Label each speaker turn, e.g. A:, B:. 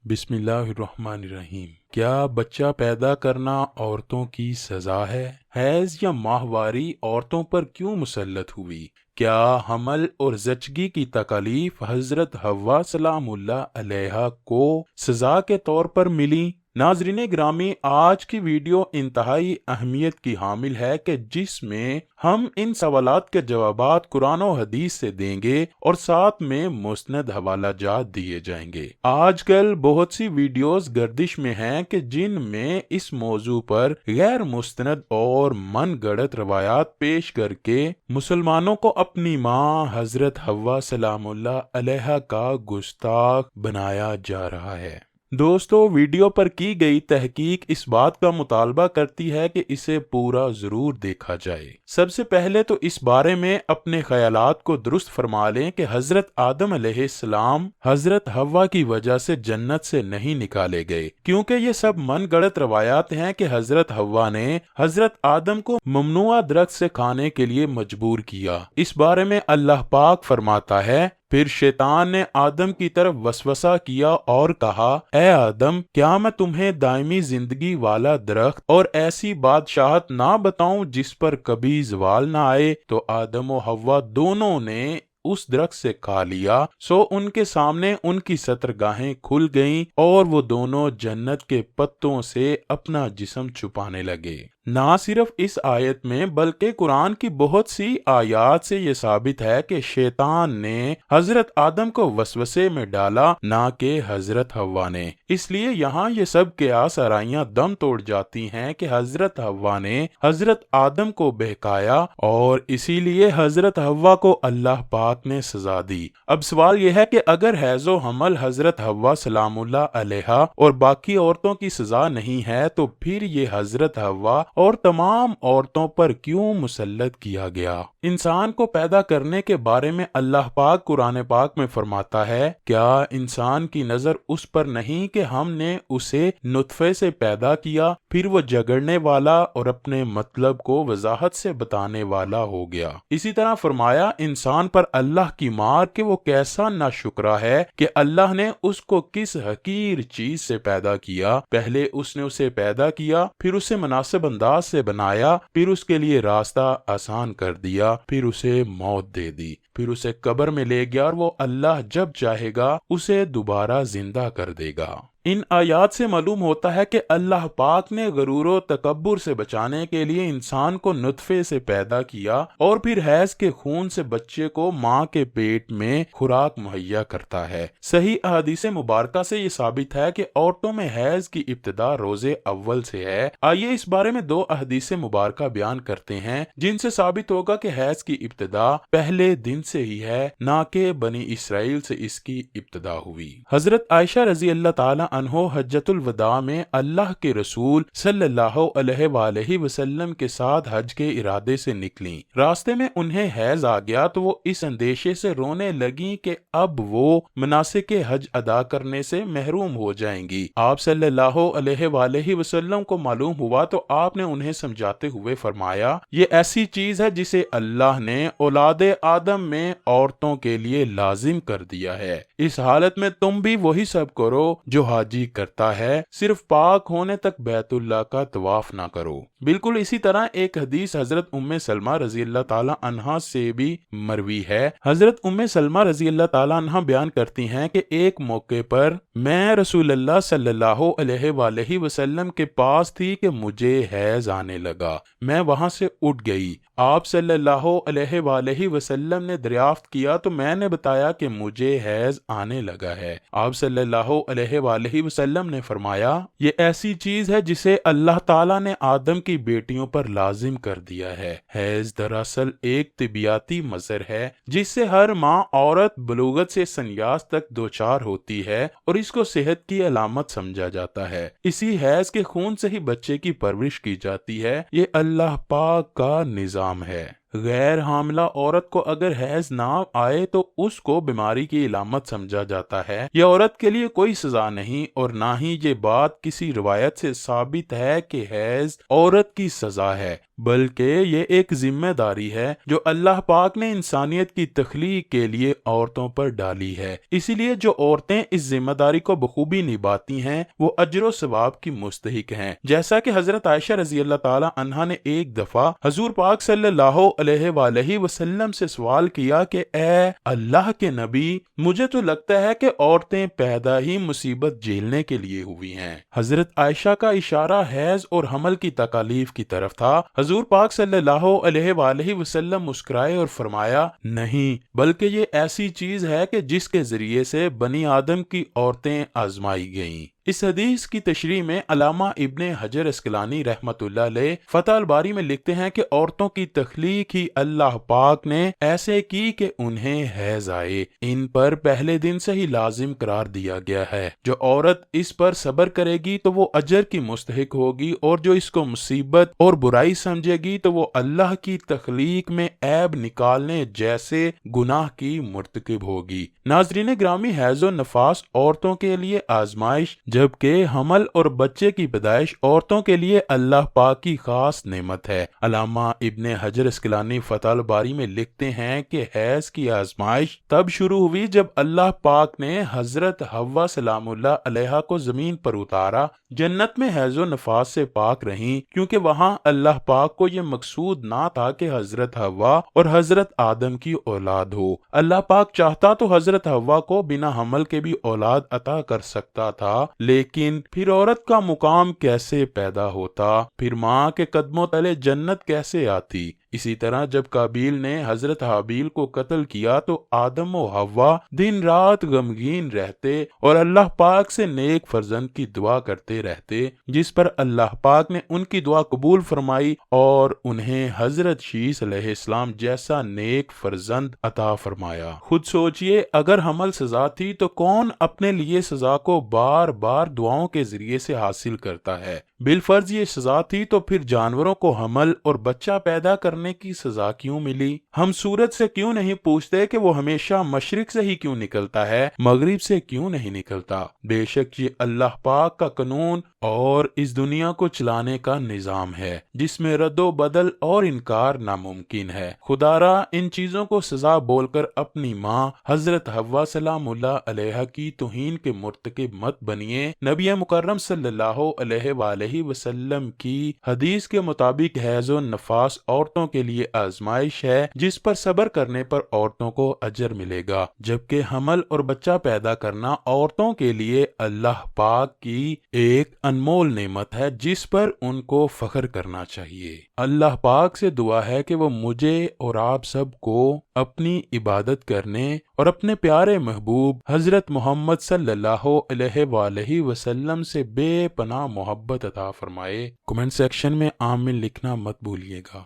A: बिस्मिल्लाहिर्रहमानिर्रहीम। क्या बच्चा पैदा करना औरतों की सज़ा है? हैज़ या माहवारी औरतों पर क्यों मुसल्लत हुई? क्या हमल और ज़चगी की तकलीफ हज़रत हव्वा सलामुल्लाह अलैहा को सज़ा के तौर पर मिली? नाज़रीन ग्रामी, आज की वीडियो इंतहाई अहमियत की हामिल है कि जिसमें हम इन सवालात के जवाबात कुरान और हदीस से देंगे और साथ में मुस्नद हवाला जात दिए जाएंगे। आजकल बहुत सी वीडियोस गर्दिश में हैं कि जिनमें इस मौजू पर गैर मुस्तनद और मन गढ़ंत रवायात पेश करके मुसलमानों को अपनी माँ हजरत हव्वा सलामुल्लाह अलैहा का गुस्ताख बनाया जा रहा है। दोस्तों, वीडियो पर की गई तहकीक इस बात का मुतालबा करती है कि इसे पूरा जरूर देखा जाए। सबसे पहले तो इस बारे में अपने ख्यालात को दुरुस्त फरमा लें कि हजरत आदम अलैहिस्सलाम हजरत हव्वा की वजह से जन्नत से नहीं निकाले गए, क्योंकि ये सब मन गढ़ंत रवायात हैं कि हजरत हव्वा ने हजरत आदम को ममनुआ दरख्त से खाने के लिए मजबूर किया। इस बारे में अल्लाह पाक फरमाता है, फिर शैतान ने आदम की तरफ वसवसा किया और कहा, ए आदम, क्या मैं तुम्हें दायमी जिंदगी वाला दरख्त और ऐसी बादशाहत ना बताऊं जिस पर कभी ज़वाल ना आए? तो आदम और हव्वा दोनों ने उस दरख्त से खा लिया। सो उनके सामने उनकी सतरगाहें खुल गईं और वो दोनों जन्नत के पत्तों से अपना जिस्म छुपाने लगे। ना सिर्फ इस आयत में बल्कि कुरान की बहुत सी आयात से ये साबित है कि शैतान ने हजरत आदम को वसवसे में डाला, ना कि हजरत हव्वा ने। इसलिए यहाँ ये सब क़यास आराइयां दम तोड़ जाती हैं कि हजरत हव्वा ने हजरत आदम को बहकाया और इसीलिए हजरत हव्वा को अल्लाह पाक ने सजा दी। अब सवाल यह है कि अगर हैज़ो हमल हजरत हव्वा सलामुल्लाह अलैहा और बाकी औरतों की सजा नहीं है, तो फिर ये हजरत हव्वा और तमाम औरतों पर क्यों मुसल्लत किया गया? इंसान को पैदा करने के बारे में अल्लाह पाक कुरान पाक में फरमाता है, क्या इंसान की नजर उस पर नहीं कि हमने उसे नुत्फे से पैदा किया, फिर वो झगड़ने वाला और अपने मतलब को वजाहत से बताने वाला हो गया। इसी तरह फरमाया, इंसान पर अल्लाह की मार के वो कैसा नाशुक्रा है कि अल्लाह ने उसको किस हकीर चीज से पैदा किया। पहले उसने उसे पैदा किया, फिर उसे मुनासिब अंदाज से बनाया, फिर उसके लिए रास्ता आसान कर दिया, फिर उसे मौत दे दी, फिर उसे कब्र में ले गया और वो अल्लाह जब चाहेगा उसे दोबारा जिंदा कर देगा। इन आयात से मालूम होता है कि अल्लाह पाक ने गरूर व तकब्बुर से बचाने के लिए इंसान को नुत्फे से पैदा किया और फिर हैज के खून से बच्चे को माँ के पेट में खुराक मुहैया करता है। सही अहादीस मुबारका से ये साबित है कि औरतों में हैज की इब्तिदा रोजे अव्वल से है। आइए इस बारे में दो अहादीस मुबारका बयान करते हैं जिनसे साबित होगा कि हैज की इब्तिदा पहले दिन से ही है, ना कि बनी इसराइल से इसकी इब्तिदा हुई। हजरत आयशा रजी अल्लाह ताला अन्हो हज्जतुल वदा में अल्लाह के रसूल सल्लल्लाहु अलैहि वसल्लम के साथ हज के इरादे से निकली। रास्ते में उन्हें हैज आ गया तो वो इस अंदेशे से रोने लगी कि अब वो मनासिक हज अदा करने से महरूम हो जाएंगी। आप सल्लल्लाहु अलैहि वसल्लम को मालूम हुआ तो आपने उन्हें समझाते हुए फरमाया, ये ऐसी चीज है जिसे अल्लाह ने औलादे आदम में औरतों के लिए लाजिम कर दिया है। इस हालत में तुम भी वही सब करो जो हाजी करता है, सिर्फ पाक होने तक बैतुल्लाह का तवाफ ना करो। बिल्कुल इसी तरह एक हदीस हजरत उम्मे सलमा रजी अल्लाह ताला अन्हा से भी मरवी है। हजरत उम्मे सलमा रजी अल्लाह ताला अन्हा बयान करती हैं कि एक मौके पर मैं रसूलुल्लाह सल्लल्लाहु अलैहि वसल्लम के पास थी कि मुझे हैज आने लगा। मैं वहां से उठ गई। आप सल्लल्लाहु अलैहि वसल्लम ने दरियाफ्त किया तो मैंने बताया कि मुझे हैज आने लगा है। आप सल्लल्लाहु अलैहि वसल्लम ने फरमाया, ये ऐसी चीज है जिसे अल्लाह ताला ने आदम की बेटियों पर लाजिम कर दिया है। हैज दरअसल एक तिबियाती मजर है जिससे हर माँ औरत बलूगत से संयास तक दोचार होती है और इसको सेहत की अलामत समझा जाता है। इसी हैज के खून से ही बच्चे की परवरिश की जाती है। ये अल्लाह पाक का निजाम है। غیر حاملہ عورت کو اگر حیض نہ آئے تو اس کو بیماری کی علامت سمجھا جاتا ہے۔ یہ عورت کے لیے کوئی سزا نہیں، اور نہ ہی یہ بات کسی روایت سے ثابت ہے کہ حیض عورت کی سزا ہے، بلکہ یہ ایک ذمہ داری ہے جو اللہ پاک نے انسانیت کی تخلیق کے لیے عورتوں پر ڈالی ہے۔ اسی لیے جو عورتیں اس ذمہ داری کو بخوبی نبھاتی ہیں وہ اجر و ثواب کی مستحق ہیں۔ جیسا کہ حضرت عائشہ رضی اللہ تعالی عنہا نے ایک دفعہ حضور پاک صلی اللہ علیہ وآلہ وسلم سے سوال کیا کہ اے اللہ کے نبی، مجھے تو لگتا ہے کہ عورتیں پیدا ہی مصیبت جھیلنے کے لیے ہوئی ہیں۔ حضرت عائشہ کا اشارہ حیض اور حمل کی تکالیف کی طرف تھا۔ حضور پاک صلی اللہ علیہ وآلہ وسلم مسکرائے اور فرمایا، نہیں، بلکہ یہ ایسی چیز ہے کہ جس کے ذریعے سے بنی آدم کی عورتیں آزمائی گئیں۔ اس حدیث کی تشریح میں علامہ ابن حجر اسقلانی رحمۃ اللہ علیہ فتح الباری میں لکھتے ہیں کہ عورتوں کی تخلیق ہی اللہ پاک نے ایسے کی کہ انہیں حیض آئے، ان پر پہلے دن سے ہی لازم قرار دیا گیا ہے۔ جو عورت اس پر صبر کرے گی تو وہ اجر کی مستحق ہوگی، اور جو اس کو مصیبت اور برائی سمجھے گی تو وہ اللہ کی تخلیق میں عیب نکالنے جیسے گناہ کی مرتکب ہوگی۔ ناظرین گرامی، حیض و نفاس عورتوں کے لیے آزمائش، جبکہ حمل اور بچے کی پیدائش عورتوں کے لیے اللہ پاک کی خاص نعمت ہے۔ علامہ ابن حجر اسقلانی فتح الباری میں لکھتے ہیں کہ حیض کی آزمائش تب شروع ہوئی جب اللہ پاک نے حضرت حوا سلام اللہ علیہا کو زمین پر اتارا۔ جنت میں حیض و نفاس سے پاک رہیں، کیونکہ وہاں اللہ پاک کو یہ مقصود نہ تھا کہ حضرت حوا اور حضرت آدم کی اولاد ہو۔ اللہ پاک چاہتا تو حضرت حوا کو بنا حمل کے بھی اولاد عطا کر سکتا تھا، لیکن پھر عورت کا مقام کیسے پیدا ہوتا؟ پھر ماں کے قدموں تلے جنت کیسے آتی؟ اسی طرح جب قابیل نے حضرت حابیل کو قتل کیا تو آدم و حوا دن رات غمگین رہتے اور اللہ پاک سے نیک فرزند کی دعا کرتے رہتے، جس پر اللہ پاک نے ان کی دعا قبول فرمائی اور انہیں حضرت شیس علیہ السلام جیسا نیک فرزند عطا فرمایا۔ خود سوچئے، اگر حمل سزا تھی تو کون اپنے لیے سزا کو بار بار دعاؤں کے ذریعے سے حاصل کرتا ہے؟ بالفرض یہ سزا تھی تو پھر جانوروں کو حمل اور بچہ پیدا کرنے کی سزا کیوں ملی؟ ہم سورج سے کیوں نہیں پوچھتے کہ وہ ہمیشہ مشرق سے ہی کیوں نکلتا ہے، مغرب سے کیوں نہیں نکلتا؟ بے شک یہ اللہ پاک کا قانون اور اس دنیا کو چلانے کا نظام ہے، جس میں رد و بدل اور انکار ناممکن ہے۔ خدا را ان چیزوں کو سزا بول کر اپنی ماں حضرت حوا سلام اللہ علیہ کی توہین کے مرتکب مت بنیے۔ نبی مکرم صلی اللہ علیہ وآلہ وسلم کی حدیث کے مطابق حیض و نفاس عورتوں کے لیے آزمائش ہے، جس پر صبر کرنے پر عورتوں کو اجر ملے گا، جبکہ حمل اور بچہ پیدا کرنا عورتوں کے لیے اللہ پاک کی ایک انمول نعمت ہے، جس پر ان کو فخر کرنا چاہیے۔ اللہ پاک سے دعا ہے کہ وہ مجھے اور آپ سب کو اپنی عبادت کرنے اور اپنے پیارے محبوب حضرت محمد صلی اللہ علیہ وآلہ وسلم سے بے پناہ محبت عطا فرمائے۔ کمنٹ سیکشن میں آمین لکھنا مت بھولیے گا۔